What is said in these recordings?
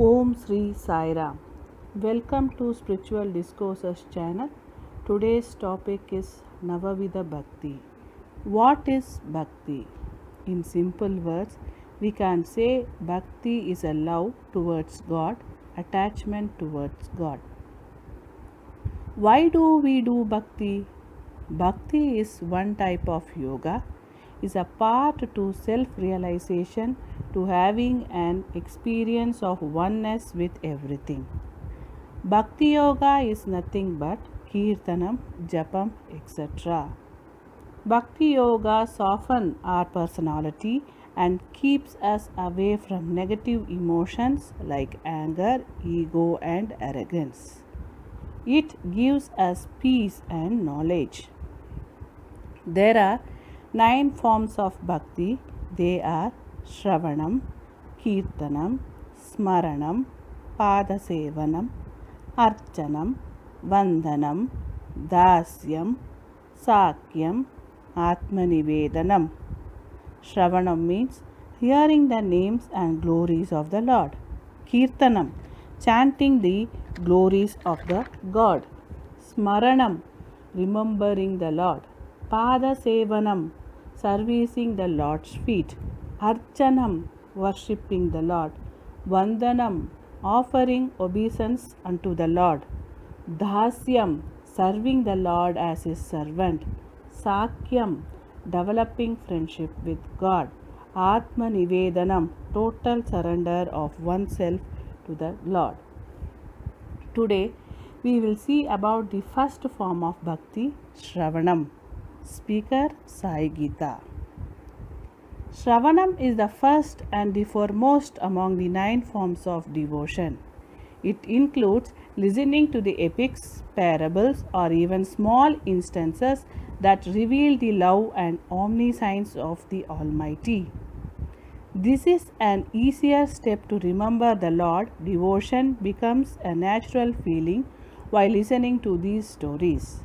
Om Sri Sai Ram. Welcome to Spiritual Discourses channel. Today's topic is Navavidha Bhakti. What is Bhakti? In simple words, we can say Bhakti is a love towards God, attachment towards God. Why do we do Bhakti? Bhakti is one type of yoga, is a path to self-realization, to having an experience of oneness with everything. Bhakti yoga is nothing but kirtanam, japam, etc. Bhakti yoga softens our personality and keeps us away from negative emotions like anger, ego, and arrogance. It gives us peace and knowledge. There are 9 forms of bhakti. They are Sravanam, Kirtanam, Smaranam, Padasevanam, Archanam, Vandanam, Dasyam, Sakyam, Atmanivedanam. Shravanam means hearing the names and glories of the Lord. Kirtanam, chanting the glories of the God. Smaranam, remembering the Lord. Padasevanam, servicing the Lord's feet. Archanam, worshipping the Lord. Vandanam, offering obeisance unto the Lord. Dasyam, serving the Lord as his servant. Sakyam, developing friendship with God. Atmanivedanam, total surrender of oneself to the Lord. Today we will see about the first form of bhakti, Shravanam. Speaker Sai Gita. Shravanam is the first and the foremost among the 9 forms of devotion. It includes listening to the epics, parables, or even small instances that reveal the love and omniscience of the Almighty. This is an easier step to remember the Lord. Devotion becomes a natural feeling while listening to these stories.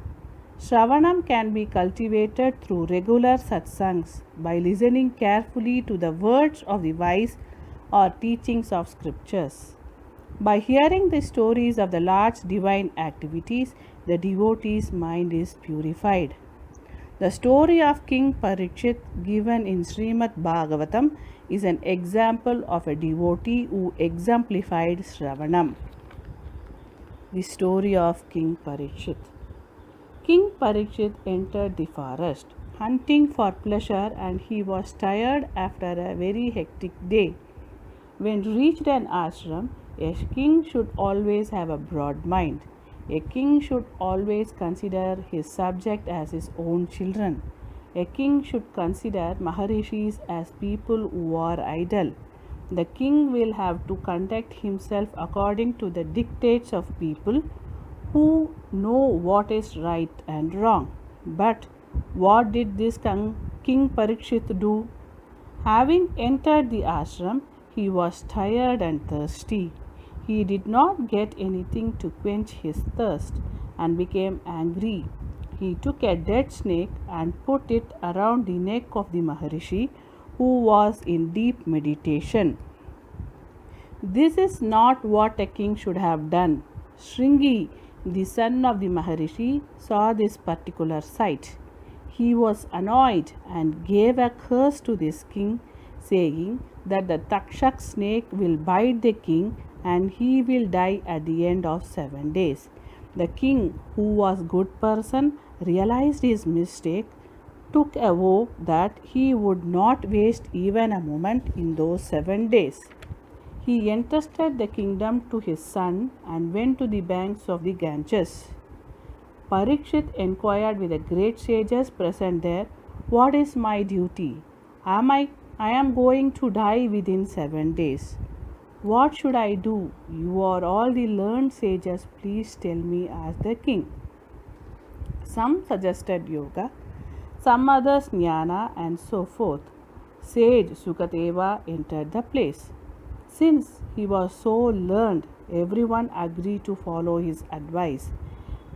Shravanam can be cultivated through regular satsangs by listening carefully to the words of the wise or teachings of scriptures. By hearing the stories of the Lord's divine activities, the devotee's mind is purified. The story of King Parikshit given in Srimad Bhagavatam is an example of a devotee who exemplified Shravanam. The story of King Parikshit. King Parikshit entered the forest, hunting for pleasure, and he was tired after a very hectic day. When reached an ashram, a king should always have a broad mind. A king should always consider his subject as his own children. A king should consider Maharishis as people who are idle. The king will have to conduct himself according to the dictates of people who know what is right and wrong. But what did this King Parikshit do? Having entered the ashram, he was tired and thirsty. He did not get anything to quench his thirst and became angry. He took a dead snake and put it around the neck of the Maharishi, who was in deep meditation. This is not what a king should have done. Shringi, the son of the Maharishi, saw this particular sight. He was annoyed and gave a curse to this king, saying that the Takshak snake will bite the king and he will die at the end of 7 days. The king, who was a good person, realized his mistake, took a vow that he would not waste even a moment in those 7 days. He entrusted the kingdom to his son and went to the banks of the Ganges. Parikshit inquired with the great sages present there, "What is my duty? I am going to die within 7 days. What should I do? You are all the learned sages, please tell me," asked the king. Some suggested yoga, some others jnana, and so forth. Sage Sukadeva entered the place. Since he was so learned, everyone agreed to follow his advice.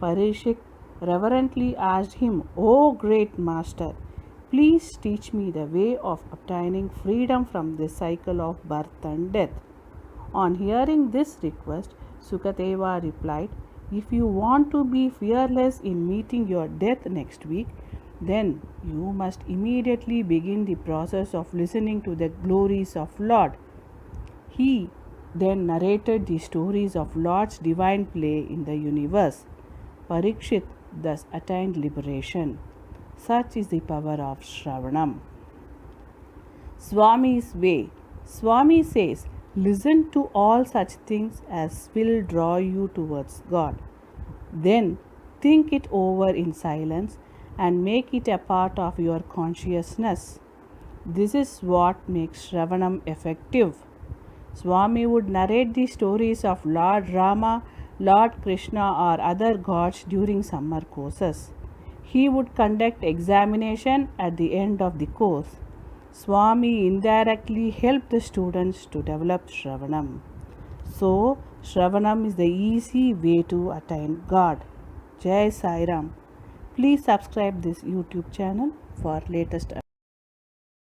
Parikshit reverently asked him, "O great master, please teach me the way of obtaining freedom from this cycle of birth and death." On hearing this request, Sukadeva replied, "If you want to be fearless in meeting your death next week, then you must immediately begin the process of listening to the glories of Lord." He then narrated the stories of Lord's divine play in the universe. Parikshit thus attained liberation. Such is the power of Sravanam. Swami's way. Swami says, listen to all such things as will draw you towards God. Then think it over in silence and make it a part of your consciousness. This is what makes Sravanam effective. Swami would narrate the stories of Lord Rama, Lord Krishna, or other gods during summer courses. He would conduct examination at the end of the course. Swami indirectly helped the students to develop Sravanam. So, Sravanam is the easy way to attain God. Jai Sai Ram. Please subscribe this YouTube channel for latest